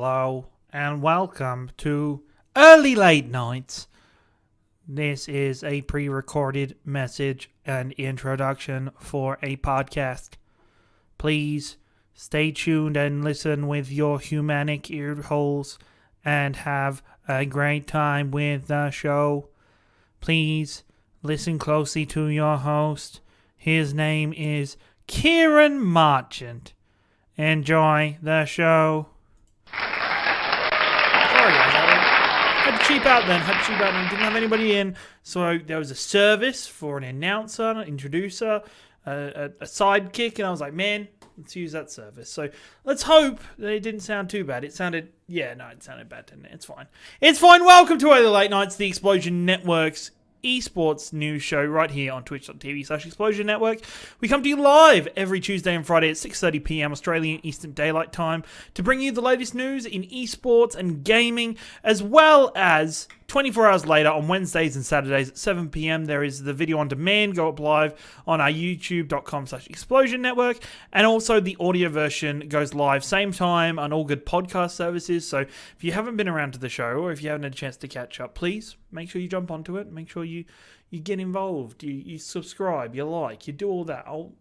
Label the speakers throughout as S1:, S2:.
S1: Hello and welcome to Early Late Nights. This is a pre-recorded message and introduction for a podcast. Please stay tuned and listen with your humanic ear holes and have a great time with the show. Please listen closely to your host. His name is Ciaran Marchant. Enjoy the show. Sorry guys, I had to cheap out then. Didn't have anybody in. So there was a service for an announcer, an introducer, a sidekick, and I was like, man, let's use that service. So let's hope that it didn't sound too bad. It sounded bad, didn't it? It's fine. It's fine. Welcome to Early Late Nights, the Explosion Network's Esports news show right here on twitch.tv/Explosion Network. We come to you live every Tuesday and Friday at 6:30 p.m. Australian Eastern Daylight Time to bring you the latest news in esports and gaming, as well as 24 hours later on Wednesdays and Saturdays at 7 p.m. there is the video on demand, go up live on our youtube.com/Explosion Network, and also the audio version goes live same time on all good podcast services. So if you haven't been around to the show, or if you haven't had a chance to catch up, please make sure you jump onto it. Make sure you get involved, you subscribe, you like, you do all that. I'll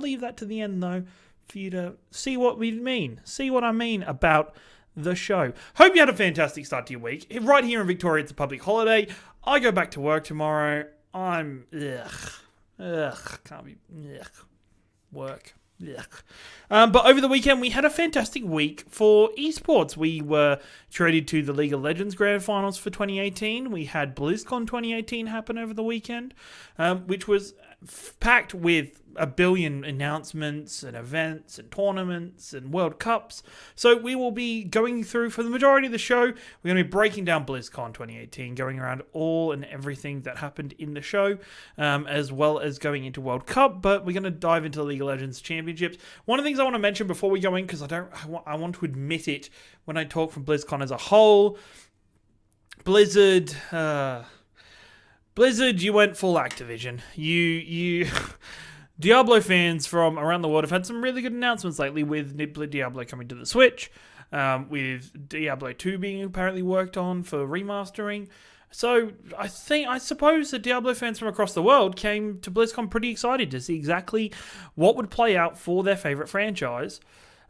S1: leave that to the end though for you to see what we mean, see what I mean about the show. Hope you had a fantastic start to your week. Right here in Victoria, it's a public holiday. I go back to work tomorrow. I'm work. But over the weekend, we had a fantastic week for esports. We were treated to the League of Legends Grand Finals for 2018. We had Blizzcon 2018 happen over the weekend, which was packed with a billion announcements and events and tournaments and World Cups. So we will be going through, for the majority of the show, we're going to be breaking down BlizzCon 2018, going around all and everything that happened in the show, as well as going into World Cup. But we're going to dive into the League of Legends Championships. One of the things I want to mention before we go in, because I want to admit it when I talk from BlizzCon as a whole, Blizzard, you went full Activision. You Diablo fans from around the world have had some really good announcements lately, with Diablo coming to the Switch, with Diablo 2 being apparently worked on for remastering. So I suppose the Diablo fans from across the world came to BlizzCon pretty excited to see exactly what would play out for their favorite franchise.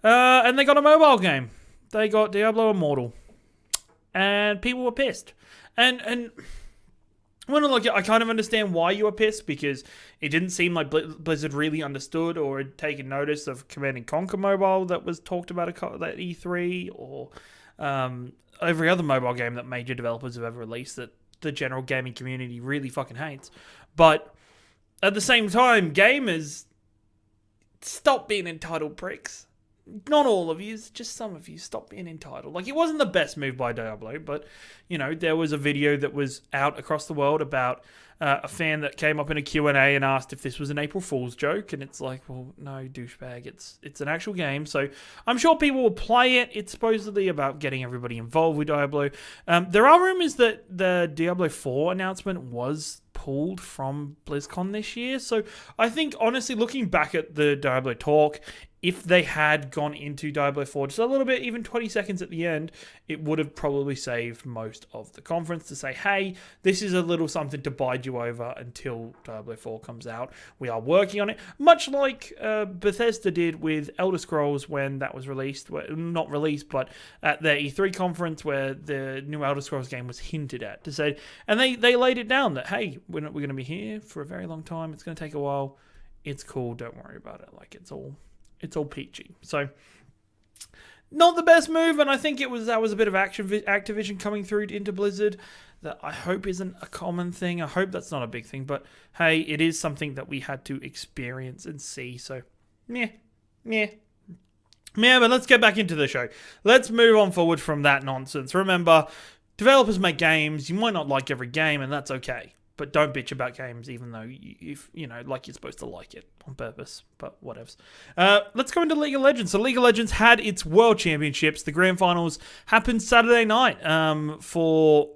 S1: And they got a mobile game. They got Diablo Immortal. And people were pissed. And I kind of understand why you were pissed, because it didn't seem like Blizzard really understood or had taken notice of Command & Conquer Mobile that was talked about at E3, or every other mobile game that major developers have ever released that the general gaming community really fucking hates. But at the same time, gamers, stop being entitled pricks. Not all of you, just some of you, stop being entitled. Like, it wasn't the best move by Diablo, but, there was a video that was out across the world about a fan that came up in a Q&A and asked if this was an April Fool's joke, and it's like, well, no, douchebag, it's an actual game. So I'm sure people will play it. It's supposedly about getting everybody involved with Diablo. There are rumors that the Diablo 4 announcement was pulled from BlizzCon this year. So I think, honestly, looking back at the Diablo talk, if they had gone into Diablo 4 just a little bit, even 20 seconds at the end, it would have probably saved most of the conference to say, hey, this is a little something to bide you over until Diablo 4 comes out. We are working on it, much like Bethesda did with Elder Scrolls when that was released. Not released, but at their E3 conference, where the new Elder Scrolls game was hinted at. To say, and they laid it down that, hey, we're going to be here for a very long time. It's going to take a while. It's cool. Don't worry about it. Like, it's all peachy. So, not the best move, and I think that was a bit of Activision coming through into Blizzard that I hope isn't a common thing. I hope that's not a big thing, but hey, it is something that we had to experience and see. So, meh. But let's get back into the show. Let's move on forward from that nonsense. Remember, developers make games. You might not like every game, and that's okay. But don't bitch about games, even though like you're supposed to like it on purpose. But whatevs. Let's go into League of Legends. So League of Legends had its World Championships. The Grand Finals happened Saturday night for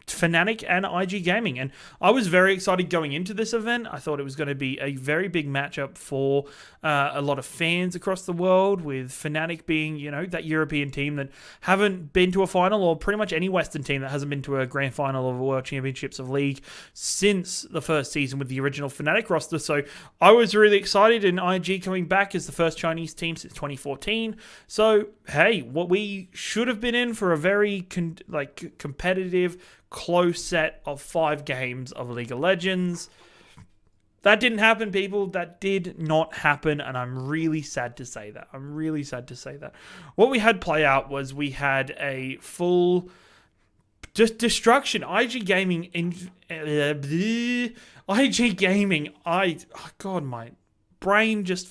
S1: Fnatic and IG Gaming. And I was very excited going into this event. I thought it was going to be a very big matchup for a lot of fans across the world, with Fnatic being, that European team that haven't been to a final, or pretty much any Western team that hasn't been to a grand final of a World Championships of League since the first season with the original Fnatic roster. So I was really excited, and IG coming back as the first Chinese team since 2014. So, hey, what we should have been in for a very competitive, close set of 5 games of League of Legends. That didn't happen, people. That did not happen, and I'm really sad to say that. What we had play out was we had a full destruction. IG Gaming, God, my brain just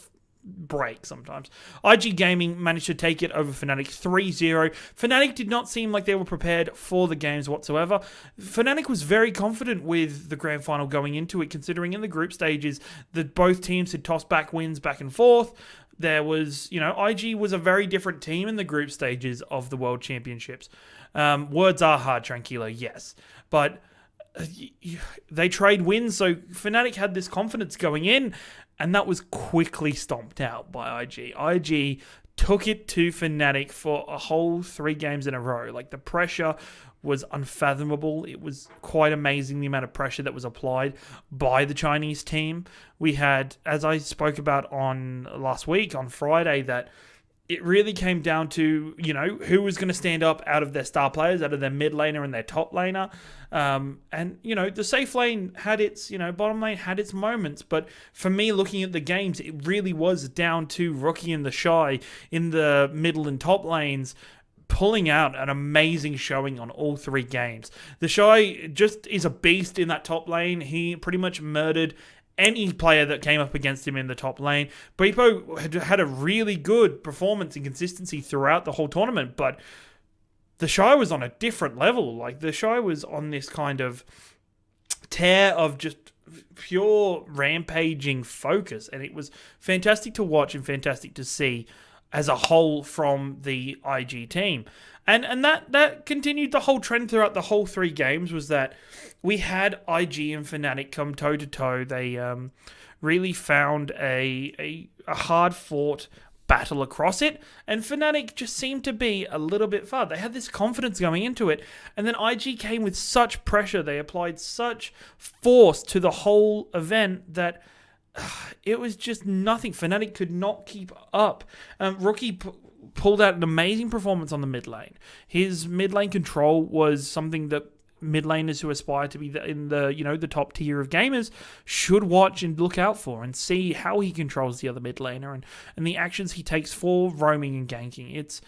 S1: break sometimes. IG Gaming managed to take it over Fnatic 3-0. Fnatic did not seem like they were prepared for the games whatsoever. Fnatic was very confident with the grand final going into it, considering in the group stages that both teams had tossed back wins back and forth. There was, IG was a very different team in the group stages of the World Championships. Words are hard, Tranquilo, yes. But they trade wins, so Fnatic had this confidence going in, and that was quickly stomped out by IG. IG took it to Fnatic for a whole 3 games in a row. Like, the pressure was unfathomable. It was quite amazing the amount of pressure that was applied by the Chinese team. We had, as I spoke about on last week, on Friday, that it really came down to, who was going to stand up out of their star players, out of their mid laner and their top laner. And, the safe lane had its, bottom lane had its moments. But for me, looking at the games, it really was down to Rookie and the Shy in the middle and top lanes, pulling out an amazing showing on all 3 games. The Shy just is a beast in that top lane. He pretty much murdered any player that came up against him in the top lane. Bwipo had a really good performance and consistency throughout the whole tournament, but the Shy was on a different level. Like, the Shy was on this kind of tear of just pure rampaging focus, and it was fantastic to watch and fantastic to see as a whole from the IG team. And that continued the whole trend throughout the whole 3 games, was that we had IG and Fnatic come toe-to-toe. They really found a hard-fought battle across it, and Fnatic just seemed to be a little bit far. They had this confidence going into it, and then IG came with such pressure. They applied such force to the whole event that it was just nothing. Fnatic could not keep up. Rookie pulled out an amazing performance on the mid lane. His mid lane control was something that mid laners who aspire to be in the top tier of gamers should watch and look out for, and see how he controls the other mid laner and the actions he takes for roaming and ganking.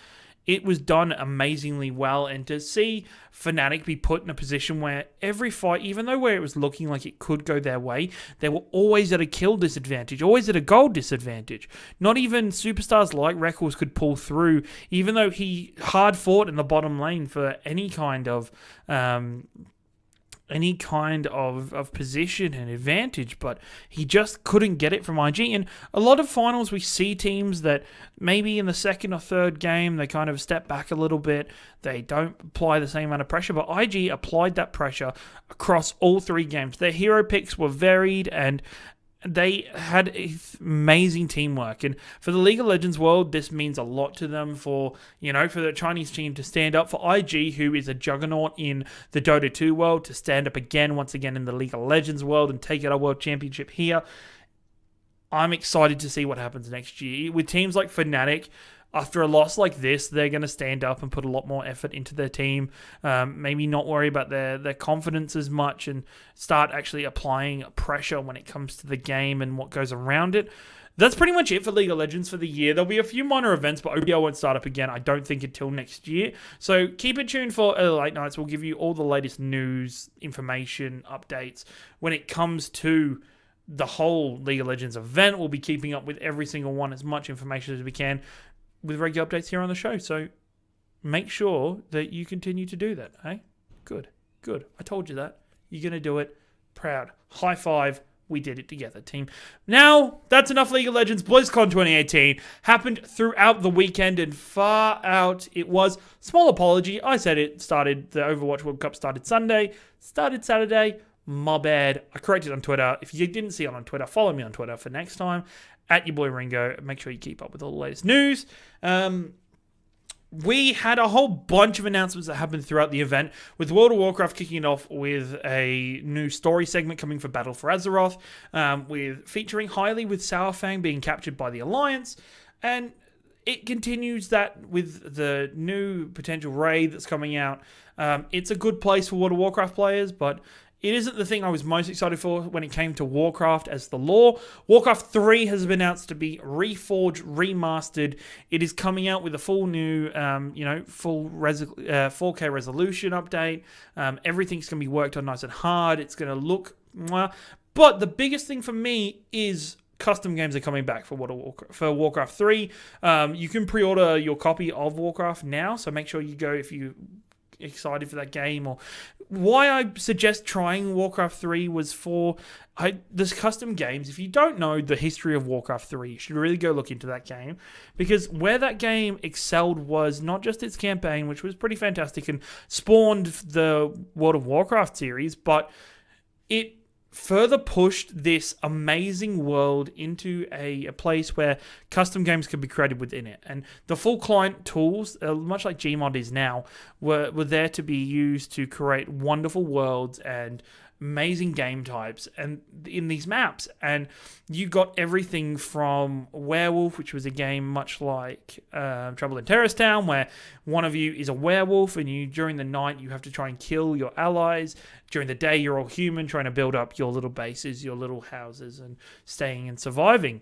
S1: It was done amazingly well, and to see Fnatic be put in a position where every fight, even though where it was looking like it could go their way, they were always at a kill disadvantage, always at a gold disadvantage. Not even superstars like Reckles could pull through, even though he hard fought in the bottom lane for any kind of position and advantage, but he just couldn't get it from IG. And a lot of finals, we see teams that maybe in the second or third game, they kind of step back a little bit. They don't apply the same amount of pressure, but IG applied that pressure across all 3 games. Their hero picks were varied, and they had amazing teamwork. And for the League of Legends world, this means a lot to them for the Chinese team to stand up, for IG, who is a juggernaut in the Dota 2 world, to stand up once again in the League of Legends world and take out a world championship here. I'm excited to see what happens next year. With teams like Fnatic, after a loss like this, they're going to stand up and put a lot more effort into their team. Maybe not worry about their confidence as much, and start actually applying pressure when it comes to the game and what goes around it. That's pretty much it for League of Legends for the year. There'll be a few minor events, but OBL won't start up again, I don't think, until next year. So keep it tuned for early late nights. We'll give you all the latest news, information, updates when it comes to the whole League of Legends event. We'll be keeping up with every single one, as much information as we can, with regular updates here on the show. So make sure that you continue to do that, eh? Good. I told you that. You're going to do it. Proud. High five. We did it together, team. Now, that's enough League of Legends. BlizzCon 2018 happened throughout the weekend, and far out it was. Small apology. I said the Overwatch World Cup started Sunday, started Saturday. My bad. I corrected on Twitter. If you didn't see it on Twitter, follow me on Twitter for next time. At your boy Ringo. Make sure you keep up with all the latest news. We had a whole bunch of announcements that happened throughout the event, with World of Warcraft kicking it off with a new story segment coming for Battle for Azeroth, with featuring Hylie with Sourfang being captured by the Alliance, and it continues that with the new potential raid that's coming out. It's a good place for World of Warcraft players, but it isn't the thing I was most excited for when it came to Warcraft as the lore. Warcraft 3 has been announced to be reforged, remastered. It is coming out with a full new, 4K resolution update. Everything's going to be worked on nice and hard. It's going to look... But the biggest thing for me is custom games are coming back for Warcraft 3. You can pre-order your copy of Warcraft now, so make sure you go if you... excited for that game. Or why I suggest trying Warcraft 3 was for this custom games. If you don't know the history of Warcraft 3, you should really go look into that game, because where that game excelled was not just its campaign, which was pretty fantastic and spawned the World of Warcraft series, but it further pushed this amazing world into a place where custom games could be created within it. And the full client tools, much like Gmod is now, were there to be used to create wonderful worlds and amazing game types and in these maps. And you got everything from Werewolf, which was a game much like Trouble in Terrorist Town, where one of you is a werewolf and you, during the night, you have to try and kill your allies. During the day, you're all human, trying to build up your little bases, your little houses, and staying and surviving.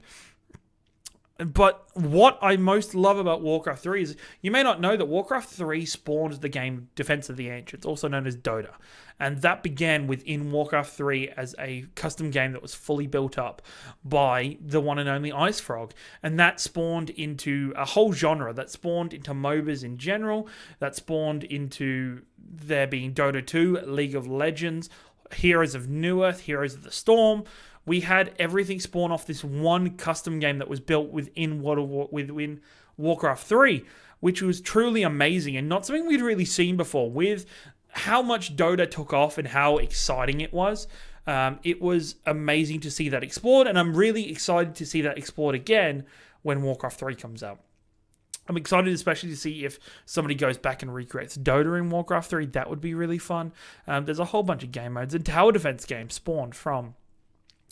S1: But what I most love about Warcraft 3 is, you may not know that Warcraft 3 spawned the game Defense of the Ancients, also known as Dota. And that began within Warcraft 3 as a custom game that was fully built up by the one and only Ice Frog. And that spawned into a whole genre, that spawned into MOBAs in general, that spawned into there being Dota 2, League of Legends, Heroes of Newerth, Heroes of the Storm. We had everything spawn off this one custom game that was built within Warcraft 3, which was truly amazing and not something we'd really seen before. With how much Dota took off and how exciting it was amazing to see that explored, and I'm really excited to see that explored again when Warcraft 3 comes out. I'm excited especially to see if somebody goes back and recreates Dota in Warcraft 3. That would be really fun. There's a whole bunch of game modes, and tower defense games spawned from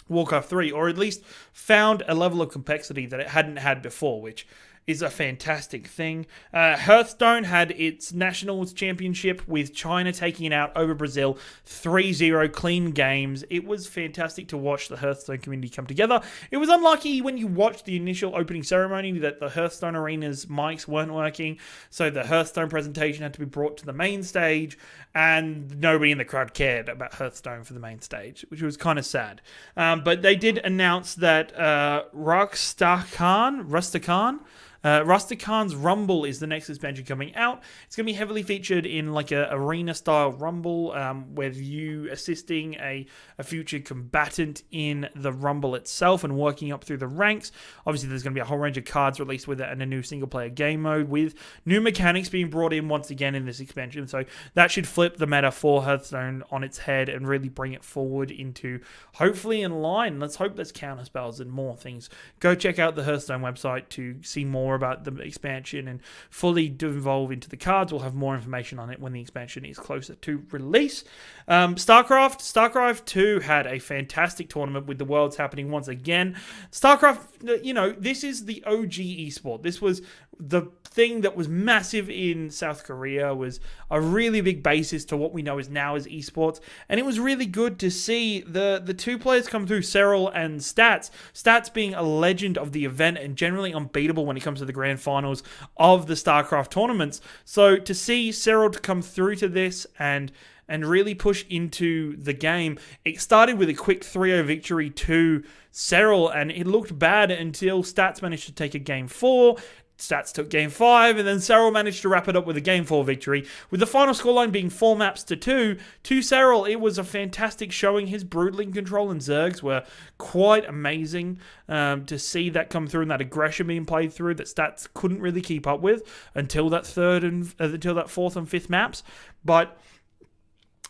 S1: Warcraft 3, or at least found a level of complexity that it hadn't had before, which is a fantastic thing. Hearthstone had its Nationals Championship with China taking it out over Brazil 3-0, clean games. It was fantastic to watch the Hearthstone community come together. It was unlucky when you watched the initial opening ceremony that the Hearthstone Arena's mics weren't working, so the Hearthstone presentation had to be brought to the main stage, and nobody in the crowd cared about Hearthstone for the main stage, which was kind of sad. But they did announce that Rustican's Rumble is the next expansion coming out. It's going to be heavily featured in like a arena-style Rumble, with you assisting a future combatant in the Rumble itself and working up through the ranks. Obviously, there's going to be a whole range of cards released with it and a new single-player game mode with new mechanics being brought in once again in this expansion. So that should flip the meta for Hearthstone on its head and really bring it forward into, hopefully, in line. Let's hope there's counter spells and more things. Go check out the Hearthstone website to see more about the expansion and fully devolve into the cards. We'll have more information on it when the expansion is closer to release. Starcraft 2 had a fantastic tournament with the Worlds happening once again. Starcraft, this is the OG esport. This was the thing that was massive in South Korea, was a really big basis to what we know is now as esports, and it was really good to see the two players come through, Ciaran and Stats being a legend of the event and generally unbeatable when it comes to the grand finals of the Starcraft tournaments. So to see Ciaran come through to this and really push into the game. It started with a quick 3-0 victory to Ciaran, and it looked bad until Stats managed to take a game 4, Stats took game 5, and then Ciaran managed to wrap it up with a game 4 victory, with the final scoreline being 4 maps to 2. To Ciaran, it was a fantastic showing. His Broodling control and Zergs were quite amazing to see that come through and that aggression being played through that Stats couldn't really keep up with until that until that 4th and 5th maps. But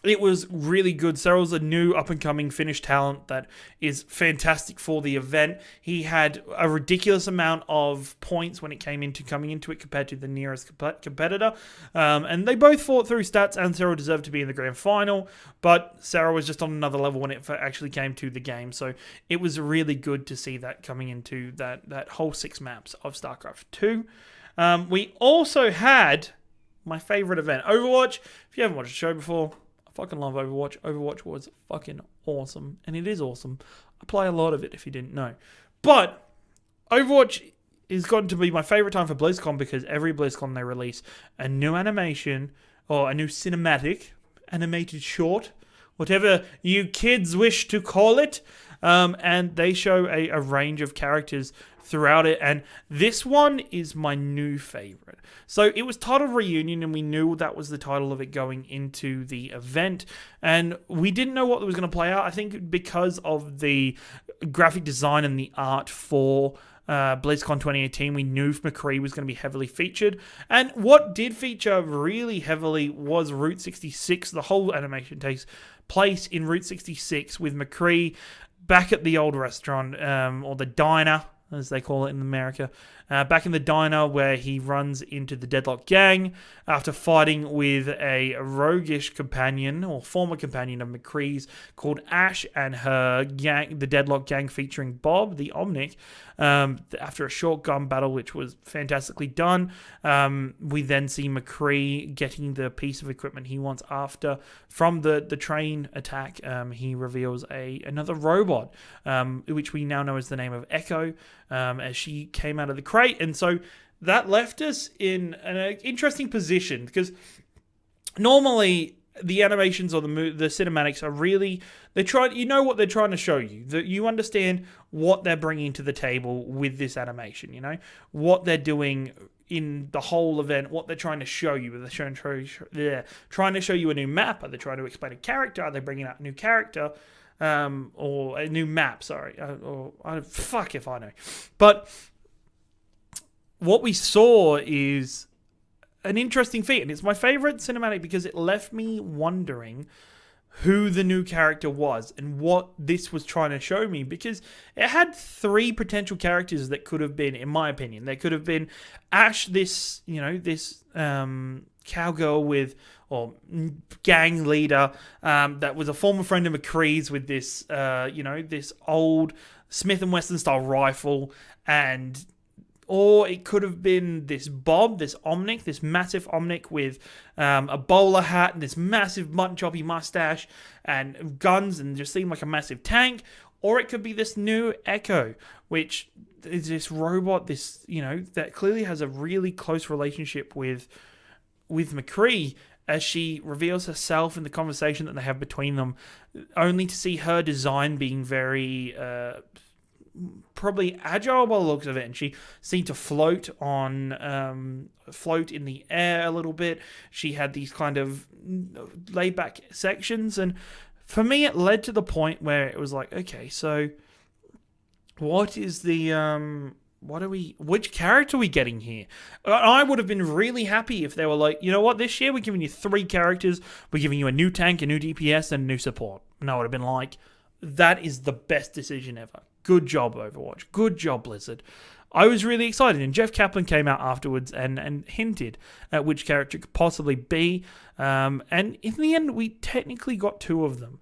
S1: it was really good. Ciaran's a new up-and-coming Finnish talent that is fantastic for the event. He had a ridiculous amount of points when it came into coming into it compared to the nearest competitor. And they both fought through. Stats and Ciaran deserved to be in the grand final, but Ciaran was just on another level when it actually came to the game. So it was really good to see that coming into that whole 6 maps of StarCraft 2. We also had my favorite event, Overwatch. If you haven't watched the show before, fucking love Overwatch. Overwatch was fucking awesome, and it is awesome. I play a lot of it, if you didn't know. But Overwatch has gotten to be my favorite time for BlizzCon because every BlizzCon they release a new animation or a new cinematic, animated short, whatever you kids wish to call it, and they show a range of characters throughout it, and this one is my new favorite. So it was titled Reunion, and we knew that was the title of it going into the event, and we didn't know what was going to play out. I think because of the graphic design and the art for BlizzCon 2018, we knew McCree was going to be heavily featured, and what did feature really heavily was Route 66. The whole animation takes place in Route 66 with McCree back at the old restaurant, or the diner, as they call it in America, back in the diner where he runs into the Deadlock Gang after fighting with a roguish companion or former companion of McCree's called Ash and her gang, the Deadlock Gang featuring Bob, the Omnic. After a short gun battle, which was fantastically done, we then see McCree getting the piece of equipment he wants after from the train attack. He reveals another robot, which we now know as the name of Echo, as she came out of the crate. And so that left us in an interesting position because normally the animations or the cinematics are really, you know what they're trying to show you, that you understand what they're bringing to the table with this animation, you know, what they're doing in the whole event, what they're trying to show you. They're trying to show you a new map. Are they trying to explain a character? Are they bringing out a new character? Or a new map, sorry. Fuck if I know. But what we saw is an interesting feat, and it's my favorite cinematic because it left me wondering who the new character was and what this was trying to show me, because it had 3 potential characters that could have been, in my opinion. They could have been Ash, this cowgirl with, or gang leader, that was a former friend of McCree's with this, this old Smith & Wesson style rifle, or it could have been this Bob, this Omnic, this massive Omnic with a bowler hat and this massive mutton choppy mustache and guns and just seemed like a massive tank. Or it could be this new Echo, which is this robot, that clearly has a really close relationship with McCree, as she reveals herself in the conversation that they have between them, only to see her design being very probably agile by the looks of it, and she seemed to float in the air a little bit. She had these kind of laid back sections, and for me it led to the point where it was like, okay, so what is the which character are we getting here? I would have been really happy if they were like, you know what, this year we're giving you 3 characters, we're giving you a new tank, a new DPS, and a new support. And I would have been like, that is the best decision ever. Good job, Overwatch. Good job, Blizzard. I was really excited, and Jeff Kaplan came out afterwards and hinted at which character it could possibly be. And in the end, we technically got 2 of them.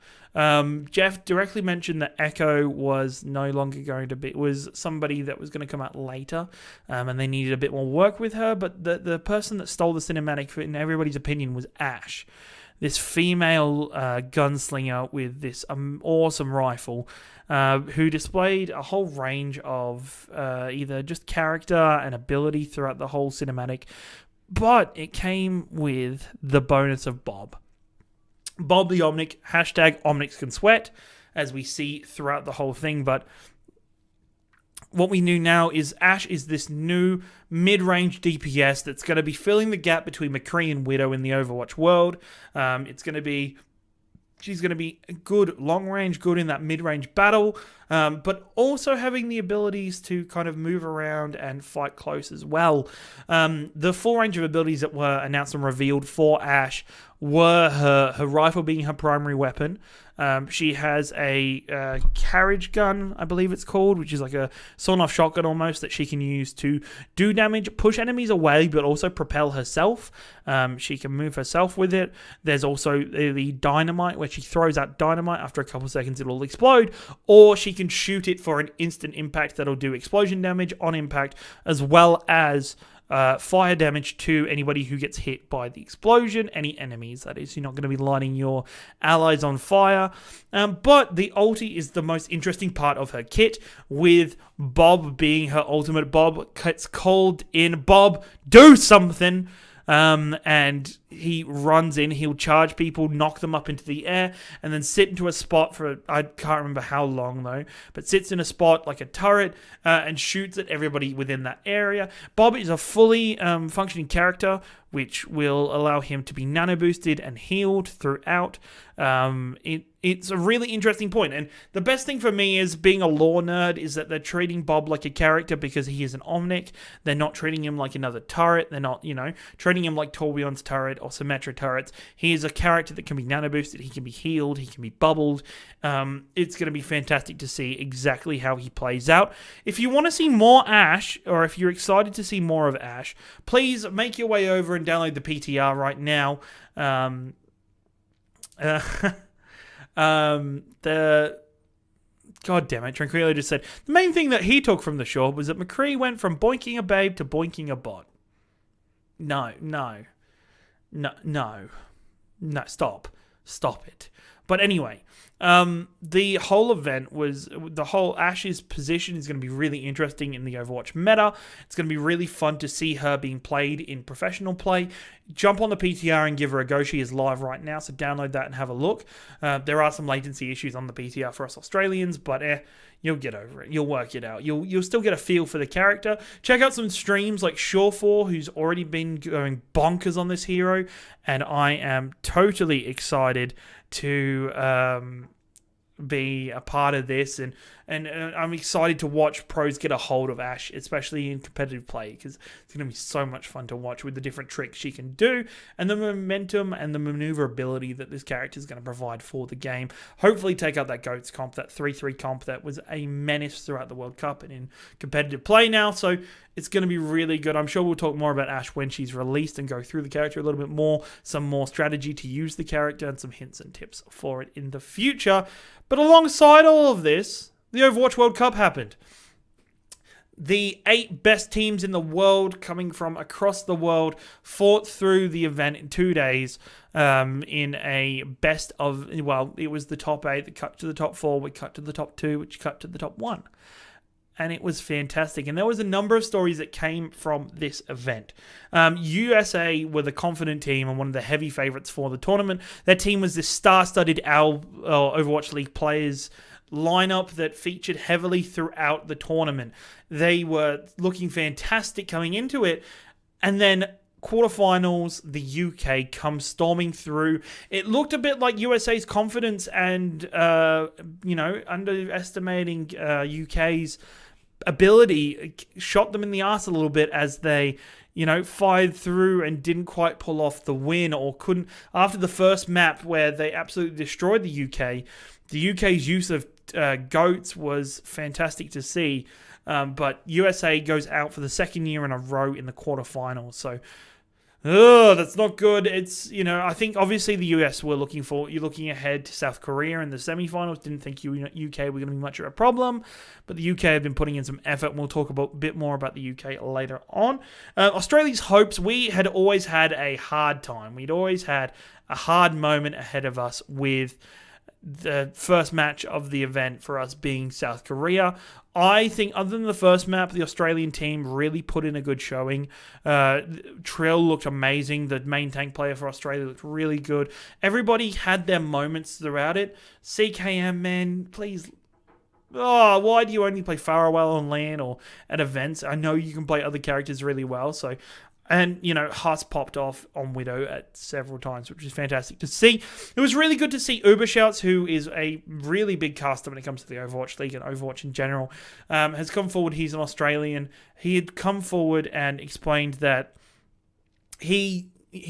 S1: Jeff directly mentioned that Echo was no longer going to be, was somebody that was going to come out later, and they needed a bit more work with her. But the person that stole the cinematic, in everybody's opinion, was Ash, this female gunslinger with this awesome rifle, who displayed a whole range of either just character and ability throughout the whole cinematic, but it came with the bonus of Bob. Bob the Omnic, hashtag Omnics can sweat, as we see throughout the whole thing. But what we knew now is Ashe is this new mid-range DPS that's going to be filling the gap between McCree and Widow in the Overwatch world. She's going to be good long range, good in that mid-range battle, but also having the abilities to kind of move around and fight close as well. The full range of abilities that were announced and revealed for Ashe were her rifle being her primary weapon. She has a carriage gun, I believe it's called, which is like a sawn-off shotgun almost that she can use to do damage, push enemies away, but also propel herself. She can move herself with it. There's also the dynamite, where she throws out dynamite. After a couple seconds, it will explode, or she can shoot it for an instant impact that'll do explosion damage on impact, as well as fire damage to anybody who gets hit by the explosion, any enemies, that is. You're not going to be lighting your allies on fire. But the ulti is the most interesting part of her kit, with Bob being her ultimate. Bob gets called in. Bob, do something! And he runs in, he'll charge people, knock them up into the air, and then sit into a spot for, I can't remember how long though, but sits in a spot like a turret and shoots at everybody within that area. Bob is a fully functioning character, which will allow him to be nano boosted and healed throughout. It's a really interesting point. And the best thing for me is, being a lore nerd, is that they're treating Bob like a character because he is an Omnic. They're not treating him like another turret. They're not, treating him like Torbjorn's turret or Symmetra turrets. He is a character that can be nano boosted. He can be healed. He can be bubbled. It's going to be fantastic to see exactly how he plays out. If you want to see more Ashe, or if you're excited to see more of Ashe, please make your way over and download the PTR right now. God damn it, Tranquilo just said, the main thing that he took from the show was that McCree went from boinking a babe to boinking a bot. No, stop it. But anyway, the whole event was, the whole Ashe's position is going to be really interesting in the Overwatch meta. It's going to be really fun to see her being played in professional play. Jump on the PTR and give her a go. She is live right now, so download that and have a look. There are some latency issues on the PTR for us Australians, but you'll get over it. You'll work it out. You'll still get a feel for the character. Check out some streams like Shawfor, who's already been going bonkers on this hero, and I am totally excited to be a part of this, and I'm excited to watch pros get a hold of Ashe, especially in competitive play, because it's going to be so much fun to watch with the different tricks she can do, and the momentum and the maneuverability that this character is going to provide for the game. Hopefully take out that GOATS comp, that 3-3 comp that was a menace throughout the World Cup and in competitive play now, so it's going to be really good. I'm sure we'll talk more about Ashe when she's released and go through the character a little bit more, some more strategy to use the character, and some hints and tips for it in the future. But alongside all of this, the Overwatch World Cup happened. The 8 best teams in the world, coming from across the world, fought through the event in 2 days in a best of, well, it was the top 8 that cut to the top 4, which cut to the top 2, which cut to the top 1. And it was fantastic. And there was a number of stories that came from this event. USA were the confident team and one of the heavy favorites for the tournament. Their team was this star-studded Overwatch League players lineup that featured heavily throughout the tournament. They were looking fantastic coming into it. And then quarterfinals, the UK comes storming through. It looked a bit like USA's confidence and, underestimating UK's ability shot them in the arse a little bit as they, fired through and didn't quite pull off the win, or couldn't. After the first map where they absolutely destroyed the UK's use of GOATs was fantastic to see. But USA goes out for the second year in a row in the quarterfinals. So, that's not good. It's, I think obviously the US you're looking ahead to South Korea in the semifinals. Didn't think UK were going to be much of a problem, but the UK have been putting in some effort, and we'll talk a bit more about the UK later on. Australia's hopes, we had always had a hard time. We'd always had a hard moment ahead of us with the first match of the event for us being South Korea. I think other than the first map, the Australian team really put in a good showing. Trill looked amazing. The main tank player for Australia looked really good. Everybody had their moments throughout it. CKM, man, please oh, why do you only play Farewell on LAN or at events? I know you can play other characters really well, so... And, Huss popped off on Widow at several times, which is fantastic to see. It was really good to see Ubershouts, who is a really big caster when it comes to the Overwatch League and Overwatch in general, has come forward. He's an Australian. He had come forward and explained that he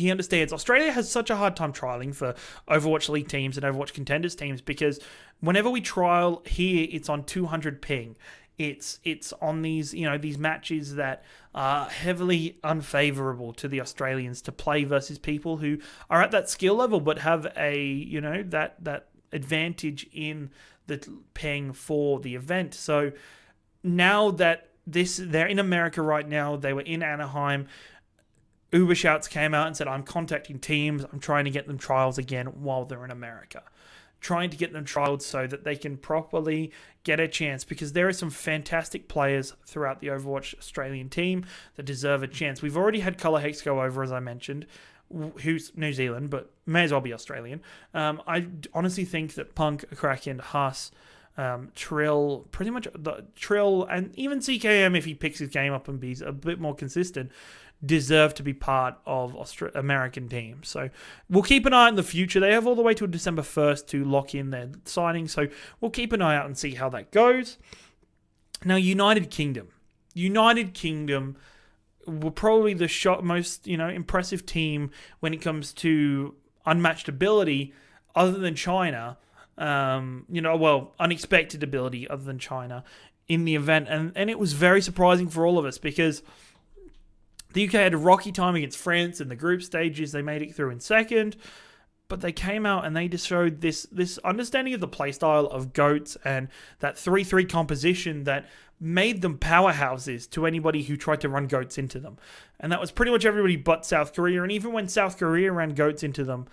S1: understands Australia has such a hard time trialing for Overwatch League teams and Overwatch Contenders teams because whenever we trial here, it's on 200 ping. It's on these matches that are heavily unfavorable to the Australians to play versus people who are at that skill level but have a that advantage in the ping for the event. So now that they're in America right now, they were in Anaheim. Ubershouts came out and said, I'm contacting teams. I'm trying to get them trials again while they're in America. Trying to get them trialed so that they can properly get a chance, because there are some fantastic players throughout the Overwatch Australian team that deserve a chance. We've already had Colour Hex go over, as I mentioned, who's New Zealand, but may as well be Australian. I honestly think that Punk, Kraken, Huss, Trill, pretty much Trill, and even CKM, if he picks his game up and be a bit more consistent, deserve to be part of American teams. So we'll keep an eye in the future. They have all the way till December 1st to lock in their signing, so we'll keep an eye out and see how that goes. Now, United Kingdom were probably the most impressive team when it comes to unmatched ability, other than China. Unexpected ability other than China in the event, and it was very surprising for all of us because the UK had a rocky time against France in the group stages. They made it through in second, but they came out and they just showed this understanding of the playstyle of GOATs and that 3-3 composition that made them powerhouses to anybody who tried to run GOATs into them. And that was pretty much everybody but South Korea. And even when South Korea ran GOATs into them,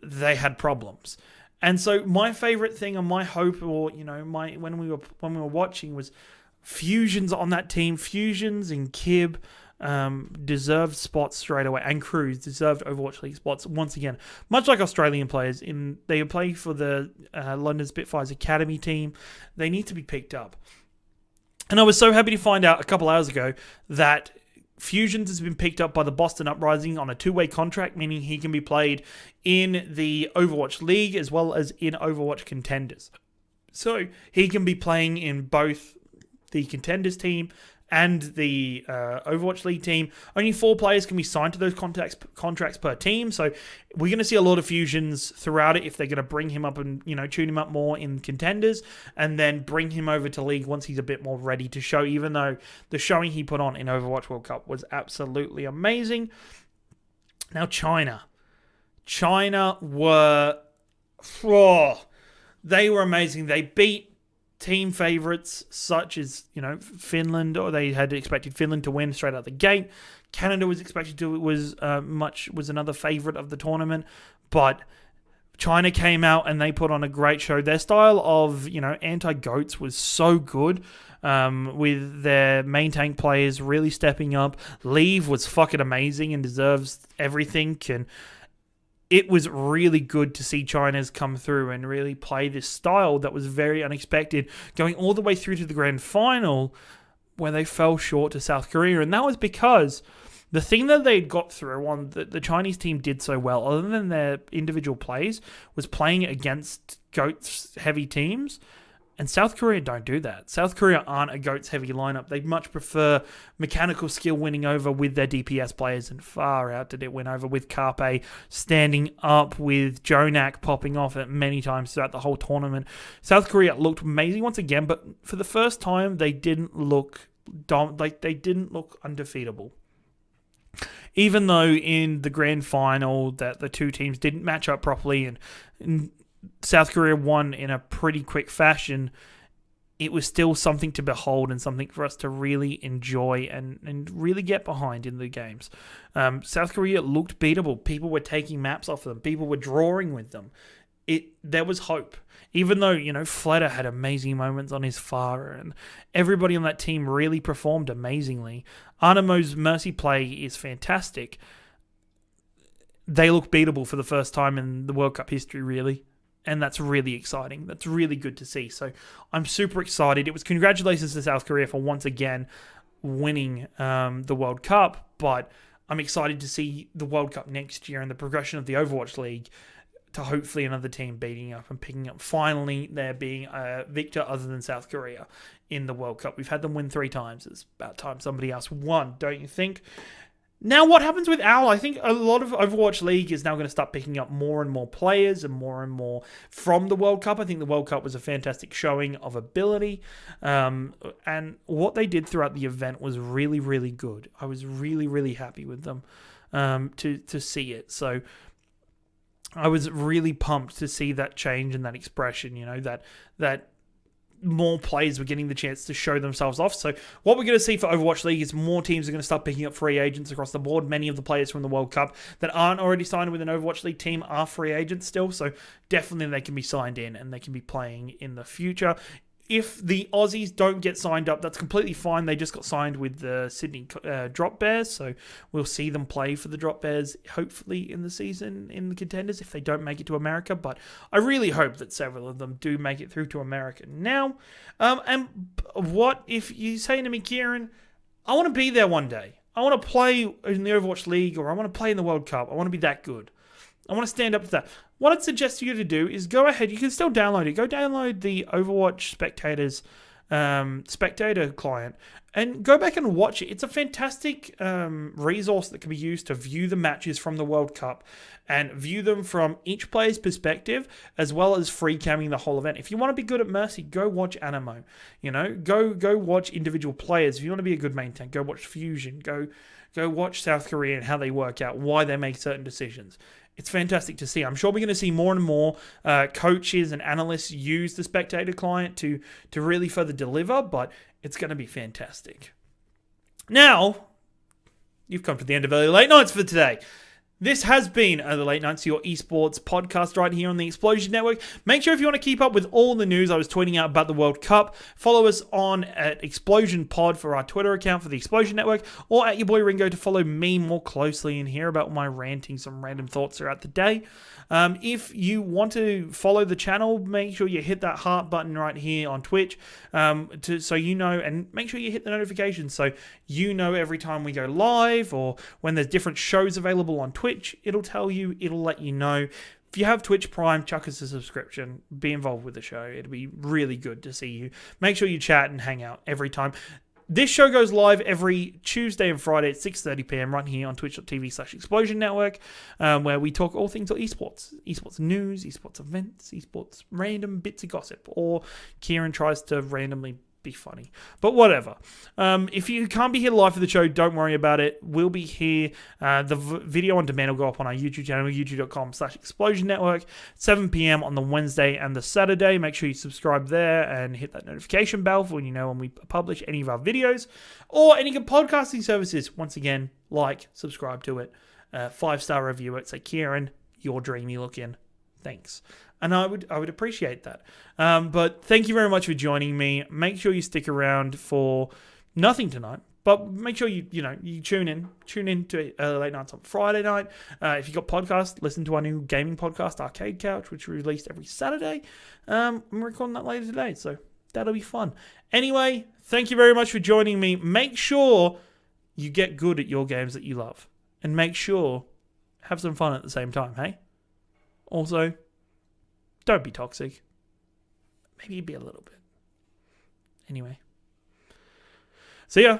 S1: they had problems. And so my favorite thing and my hope, or when we were watching, was Fusions on that team. Fusions and Kib deserved spots straight away, and Cruz deserved Overwatch League spots once again. Much like Australian players, they play for the London Spitfires Academy team. They need to be picked up. And I was so happy to find out a couple hours ago that Fusions has been picked up by the Boston Uprising on a 2-way contract, meaning he can be played in the Overwatch League as well as in Overwatch Contenders. So he can be playing in both the Contenders team and the Overwatch League team. Only 4 players can be signed to those contracts per team, so we're going to see a lot of Fusions throughout it if they're going to bring him up and tune him up more in Contenders, and then bring him over to League once he's a bit more ready to show, even though the showing he put on in Overwatch World Cup was absolutely amazing. Now, China were... they were amazing. They beat team favorites such as Finland, or they had expected Finland to win straight out the gate. Canada was expected to was another favorite of the tournament, but China came out and they put on a great show. Their style of anti-goats was so good, with their main tank players really stepping up. Leave was fucking amazing and deserves everything, and it was really good to see China's come through and really play this style that was very unexpected, going all the way through to the grand final where they fell short to South Korea. And that was because the thing that they got through on the Chinese team did so well, other than their individual plays, was playing against GOATs heavy teams. And South Korea don't do that. South Korea aren't a GOATs heavy lineup. They much prefer mechanical skill winning over with their DPS players, and far out did it win over with Carpe standing up, with Jonak popping off at many times throughout the whole tournament. South Korea looked amazing once again, but for the first time they didn't look undefeatable. Even though in the grand final that the two teams didn't match up properly and South Korea won in a pretty quick fashion, it was still something to behold and something for us to really enjoy and really get behind in the games. South Korea looked beatable. People were taking maps off them. People were drawing with them. There was hope. Even though, Fleta had amazing moments on his Pharah, and everybody on that team really performed amazingly. Anamo's Mercy play is fantastic. They look beatable for the first time in the World Cup history, really. And that's really exciting. That's really good to see. So I'm super excited. It was congratulations to South Korea for once again winning the World Cup, but I'm excited to see the World Cup next year and the progression of the Overwatch League to hopefully another team beating up and picking up. Finally, there being a victor other than South Korea in the World Cup. We've had them win 3 times. It's about time somebody else won, don't you think? Now, what happens with OWL? I think a lot of Overwatch League is now going to start picking up more and more players and more from the World Cup. I think the World Cup was a fantastic showing of ability. And what they did throughout the event was really, really good. I was really, really happy with them to see it. So I was really pumped to see that change and that expression, that more players were getting the chance to show themselves off. So what we're going to see for Overwatch League is more teams are going to start picking up free agents across the board. Many of the players from the World Cup that aren't already signed with an Overwatch League team are free agents still. So definitely they can be signed in and they can be playing in the future. If the Aussies don't get signed up, that's completely fine. They just got signed with the Sydney Drop Bears, so we'll see them play for the Drop Bears, hopefully, in the season in the contenders if they don't make it to America. But I really hope that several of them do make it through to America now. And what if you're saying to me, Ciaran, I want to be there one day. I want to play in the Overwatch League, or I want to play in the World Cup. I want to be that good. I want to stand up to that. What I'd suggest you to do is go ahead. You can still download it. Go download the Overwatch Spectators Spectator client and go back and watch it. It's a fantastic resource that can be used to view the matches from the World Cup and view them from each player's perspective, as well as free camming the whole event. If you want to be good at Mercy, go watch Anaheim. Go watch individual players. If you want to be a good main tank, go watch Fusion. Go watch South Korea and how they work out, why they make certain decisions. It's fantastic to see. I'm sure we're going to see more and more coaches and analysts use the Spectator client to really further deliver, but it's going to be fantastic. Now, you've come to the end of Early Late Nights for today. This has been Early Late Nights, your esports podcast right here on the Explosion Network. Make sure if you want to keep up with all the news I was tweeting out about the World Cup, follow us on at Explosion Pod for our Twitter account for the Explosion Network, or at your boy Ringo to follow me more closely and hear about my ranting, some random thoughts throughout the day. If you want to follow the channel, make sure you hit that heart button right here on Twitch so you know, and make sure you hit the notifications so you know every time we go live or when there's different shows available on Twitch. It'll tell you, it'll let you know. If you have Twitch Prime, chuck us a subscription. Be involved with the show. It'll be really good to see you. Make sure you chat and hang out every time. This show goes live every Tuesday and Friday at 6:30 p.m. right here on twitch.tv/Explosion Network, where we talk all things esports. Esports news, esports events, esports random bits of gossip, or Ciaran tries to randomly be funny. But whatever. If you can't be here live for the show, don't worry about it. We'll be here. The video on demand will go up on our YouTube channel, youtube.com/Explosion Network, 7 p.m. on the Wednesday and the Saturday. Make sure you subscribe there and hit that notification bell for when you know when we publish any of our videos or any good podcasting services. Once again, subscribe to it, 5-star review it. Say, Ciaran, you're dreamy looking. Thanks. And I would appreciate that. But thank you very much for joining me. Make sure you stick around for nothing tonight. But make sure you tune in. Tune in to Late Nights on Friday night. If you got podcasts, listen to our new gaming podcast, Arcade Couch, which we released every Saturday. I'm recording that later today, so that'll be fun. Anyway, thank you very much for joining me. Make sure you get good at your games that you love. And make sure have some fun at the same time, hey? Also, don't be toxic. Maybe be a little bit. Anyway. See ya.